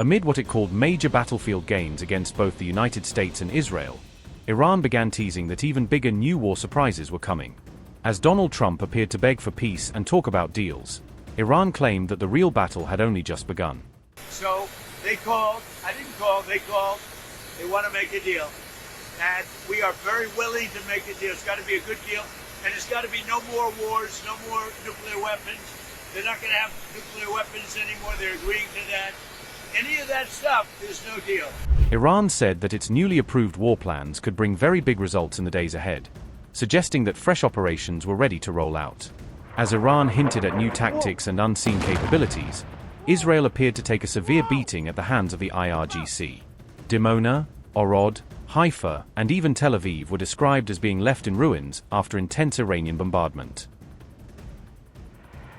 Amid what it called major battlefield gains against both the United States and Israel, Iran began teasing that even bigger new war surprises were coming. As Donald Trump appeared to beg for peace and talk about deals, Iran claimed that the real battle had only just begun. So they called, I didn't call, they called, they want to make a deal. And we are very willing to make a deal. It's got to be a good deal. And it's got to be no more wars, no more nuclear weapons. They're not going to have nuclear weapons anymore. They're agreeing to that. Any of that stuff, there's no deal. Iran said that its newly approved war plans could bring very big results in the days ahead, suggesting that fresh operations were ready to roll out. As Iran hinted at new tactics and unseen capabilities, Israel appeared to take a severe beating at the hands of the IRGC. Dimona, Orod, Haifa, and even Tel Aviv were described as being left in ruins after intense Iranian bombardment.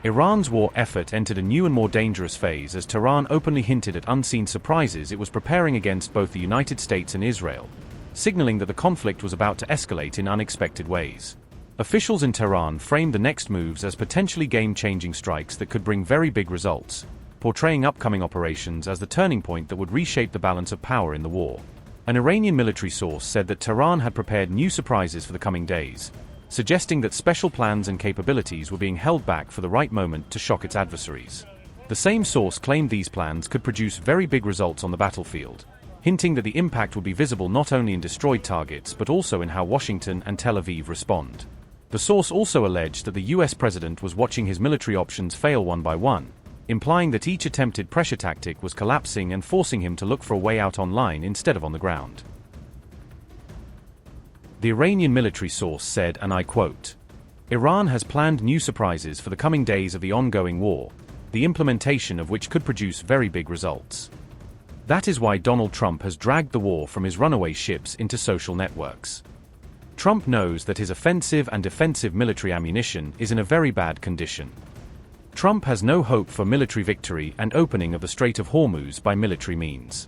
Iran's war effort entered a new and more dangerous phase as Tehran openly hinted at unseen surprises it was preparing against both the United States and Israel, signaling that the conflict was about to escalate in unexpected ways. Officials in Tehran framed the next moves as potentially game-changing strikes that could bring very big results, portraying upcoming operations as the turning point that would reshape the balance of power in the war. An Iranian military source said that Tehran had prepared new surprises for the coming days, suggesting that special plans and capabilities were being held back for the right moment to shock its adversaries. The same source claimed these plans could produce very big results on the battlefield, hinting that the impact would be visible not only in destroyed targets but also in how Washington and Tel Aviv respond. The source also alleged that the US president was watching his military options fail one by one, implying that each attempted pressure tactic was collapsing and forcing him to look for a way out online instead of on the ground. The Iranian military source said, and I quote, "Iran has planned new surprises for the coming days of the ongoing war, the implementation of which could produce very big results. That is why Donald Trump has dragged the war from his runaway ships into social networks. Trump knows that his offensive and defensive military ammunition is in a very bad condition. Trump has no hope for military victory and opening of the Strait of Hormuz by military means.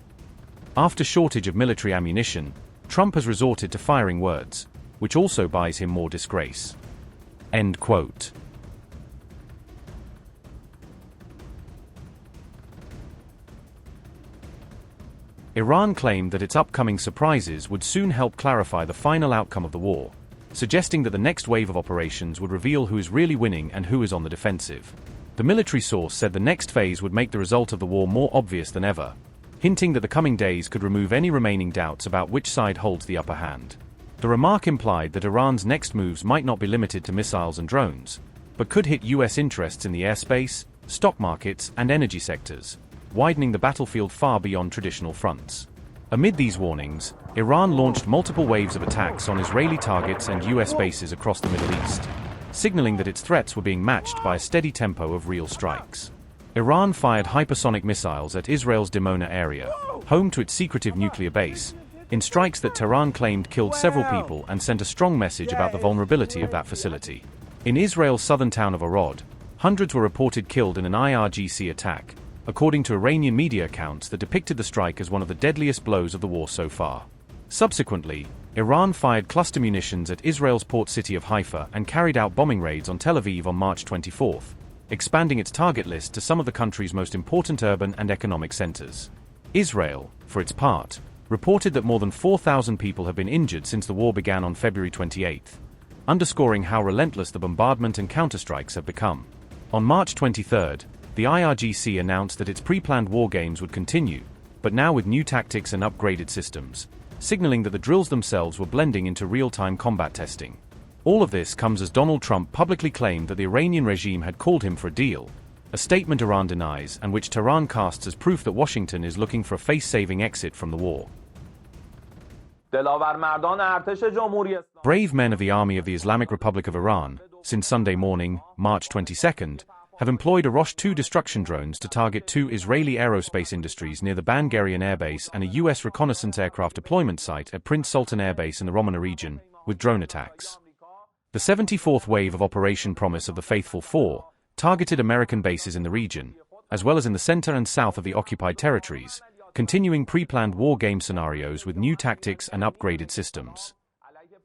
After shortage of military ammunition, Trump has resorted to firing words, which also buys him more disgrace." End quote. Iran claimed that its upcoming surprises would soon help clarify the final outcome of the war, suggesting that the next wave of operations would reveal who is really winning and who is on the defensive. The military source said the next phase would make the result of the war more obvious than ever, hinting that the coming days could remove any remaining doubts about which side holds the upper hand. The remark implied that Iran's next moves might not be limited to missiles and drones, but could hit US interests in the airspace, stock markets, and energy sectors, widening the battlefield far beyond traditional fronts. Amid these warnings, Iran launched multiple waves of attacks on Israeli targets and US bases across the Middle East, signaling that its threats were being matched by a steady tempo of real strikes. Iran fired hypersonic missiles at Israel's Dimona area, home to its secretive nuclear base, in strikes that Tehran claimed killed several people and sent a strong message about the vulnerability of that facility. In Israel's southern town of Orod, hundreds were reported killed in an IRGC attack, according to Iranian media accounts that depicted the strike as one of the deadliest blows of the war so far. Subsequently, Iran fired cluster munitions at Israel's port city of Haifa and carried out bombing raids on Tel Aviv on March 24th, expanding its target list to some of the country's most important urban and economic centers. Israel, for its part, reported that more than 4,000 people have been injured since the war began on February 28, underscoring how relentless the bombardment and counterstrikes have become. On March 23, the IRGC announced that its pre-planned war games would continue, but now with new tactics and upgraded systems, signaling that the drills themselves were blending into real-time combat testing. All of this comes as Donald Trump publicly claimed that the Iranian regime had called him for a deal, a statement Iran denies and which Tehran casts as proof that Washington is looking for a face-saving exit from the war. Brave men of the Army of the Islamic Republic of Iran, since Sunday morning, March 22nd, have employed Arosh-2 destruction drones to target 2 Israeli aerospace industries near the Ben Gurion Air Base and a U.S. reconnaissance aircraft deployment site at Prince Sultan Air Base in the Romana region, with drone attacks. The 74th wave of Operation Promise of the Faithful Four targeted American bases in the region, as well as in the center and south of the occupied territories, continuing pre-planned war game scenarios with new tactics and upgraded systems.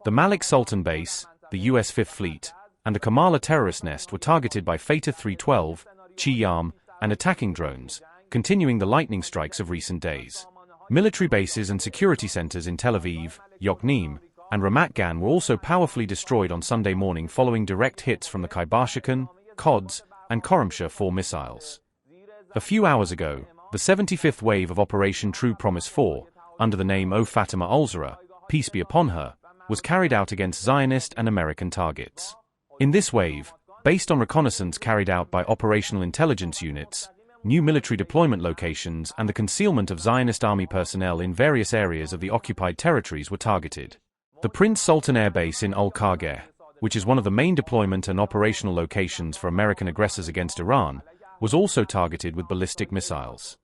The Malik Sultan Base, the U.S. Fifth Fleet, and the Kamala terrorist nest were targeted by Fata 312, Qiyam, and attacking drones, continuing the lightning strikes of recent days. Military bases and security centers in Tel Aviv, Yokneam, and Ramat Gan were also powerfully destroyed on Sunday morning following direct hits from the Khyber-Shikan, Quds, and Khorramshahr 4 missiles. A few hours ago, the 75th wave of Operation True Promise 4, under the name O Fatima Al-Zahra, peace be upon her, was carried out against Zionist and American targets. In this wave, based on reconnaissance carried out by operational intelligence units, new military deployment locations and the concealment of Zionist army personnel in various areas of the occupied territories were targeted. The Prince Sultan Air Base in Al-Qargeh, which is one of the main deployment and operational locations for American aggressors against Iran, was also targeted with ballistic missiles.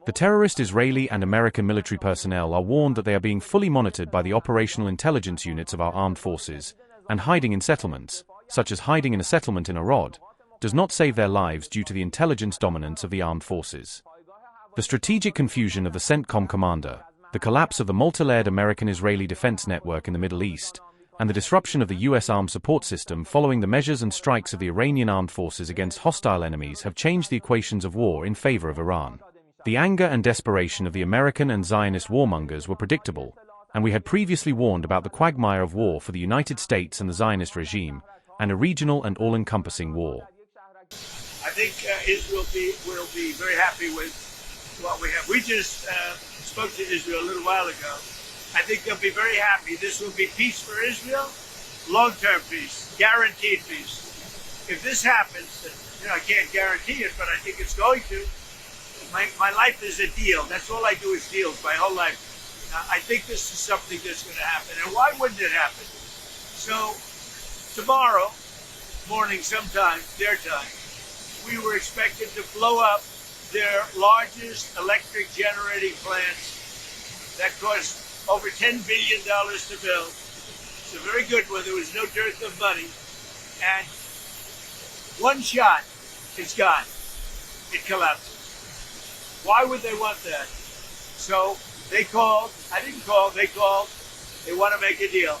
The terrorist Israeli and American military personnel are warned that they are being fully monitored by the operational intelligence units of our armed forces, and hiding in settlements, such as hiding in a settlement in Arad, does not save their lives due to the intelligence dominance of the armed forces. The strategic confusion of the CENTCOM commander, the collapse of the multi-layered American-Israeli defense network in the Middle East, and the disruption of the U.S. armed support system following the measures and strikes of the Iranian armed forces against hostile enemies have changed the equations of war in favor of Iran. The anger and desperation of the American and Zionist warmongers were predictable, and we had previously warned about the quagmire of war for the United States and the Zionist regime, and a regional and all-encompassing war. I think Israel will be very happy with what we have. We just spoke to Israel a little while ago. I think they'll be very happy. This will be peace for Israel, long-term peace, guaranteed peace. If this happens, I can't guarantee it, but I think it's going to. My life is a deal. That's all I do is deals, my whole life. I think this is something that's going to happen. And why wouldn't it happen? So, tomorrow morning sometime, their time, we were expected to blow up their largest electric generating plants that cost over $10 billion to build. It's a very good one. There was no dearth of money. And one shot, it's gone. It collapses. Why would they want that? So they called. I didn't call. They called. They want to make a deal.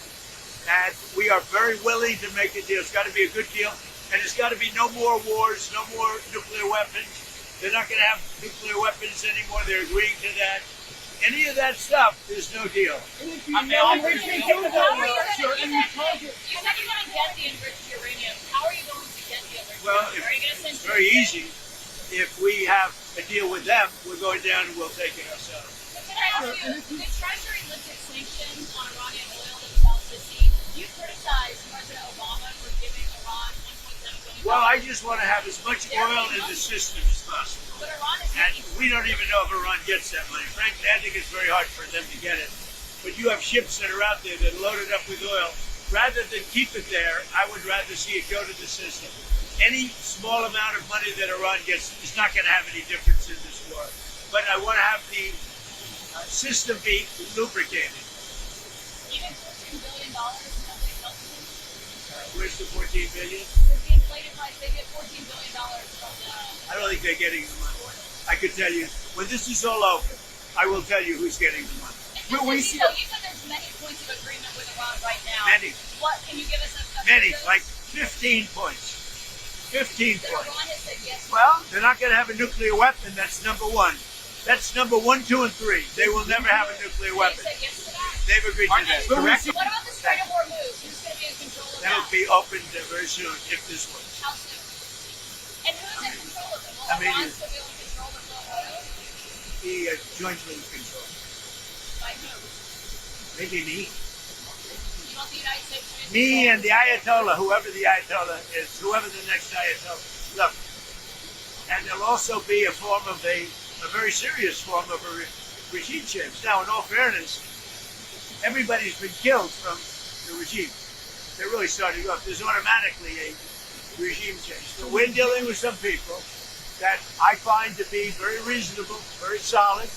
And we are very willing to make a deal. It's got to be a good deal. And it's got to be no more wars, no more nuclear weapons. They're not going to have nuclear weapons anymore. They're agreeing to that. Any of that stuff, there's no deal. You said you're going to get the enriched uranium. How are you going to get the enriched Well, uranium? it's very easy. If we have a deal with them, we're going down and we'll take it ourselves. But can I ask you, the Treasury lifted sanctions on Iranian oil in the South Sea. You criticized President Obama for giving Iran $1.7 billion. Well, I just want to have as much oil in the system as possible. But Iran is And we don't even know if Iran gets that money. Frankly, I think it's very hard for them to get it. But you have ships that are out there that are loaded up with oil. Rather than keep it there, I would rather see it go to the system. Any small amount of money that Iran gets is not going to have any difference in this war. But I want to have the system be lubricated. even $14 billion nobody helps them. Where's the $14 billion? Because the inflated price, they get $14 billion from the... I don't think they're getting the money. I could tell you, when this is all over, I will tell you who's getting the money. You said there's many points of agreement with Iran right now. Many. What, can you give us a Many, like 15 points. 15 that points. Iran has said yes to? Well, they're not going to have a nuclear weapon. That's number one. That's number 1, 2, and 3. They will never have a nuclear They weapon. said yes to that? They've agreed to that. Correct? What about the Strait of Hormuz? Who's going to be in control of that? That'll be opened very soon if this works. How soon? And who's in control of it? Will Immediately. Iran still be able to control the oil? He jointly controls. By who? Maybe me. You want the United States to be in Me control? and the Ayatollah, whoever the Ayatollah is, whoever the next Ayatollah. Look, and there'll also be a form of a very serious form of a regime change. Now, in all fairness, everybody's been killed from the regime. They're really starting off. There's automatically a regime change. So we're dealing with some people that I find to be very reasonable, very solid.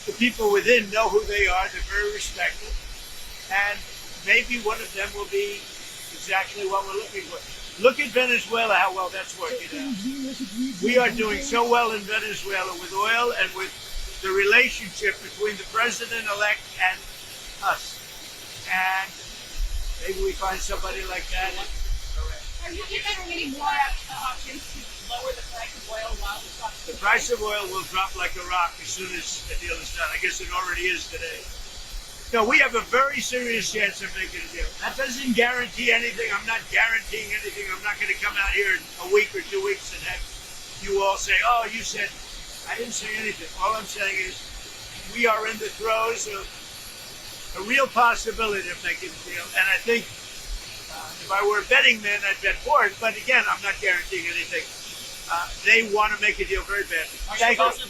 The people within know who they are. They're very respected. And maybe one of them will be exactly what we're looking for. Look at Venezuela, how well that's working out. We are doing so well in Venezuela with oil and with the relationship between the president-elect and us. And maybe we find somebody like that. Are you giving any more options to lower the price of oil while the talks The price of oil will drop like a rock as soon as the deal is done. I guess it already is today. No, we have a very serious chance of making a deal. That doesn't guarantee anything. I'm not guaranteeing anything. I'm not going to come out here in a week or 2 weeks and have you all say, oh, you said. I didn't say anything. All I'm saying is we are in the throes of a real possibility of making a deal. And I think if I were a betting man, I'd bet for it. But again, I'm not guaranteeing anything. They want to make a deal very badly. Thank you.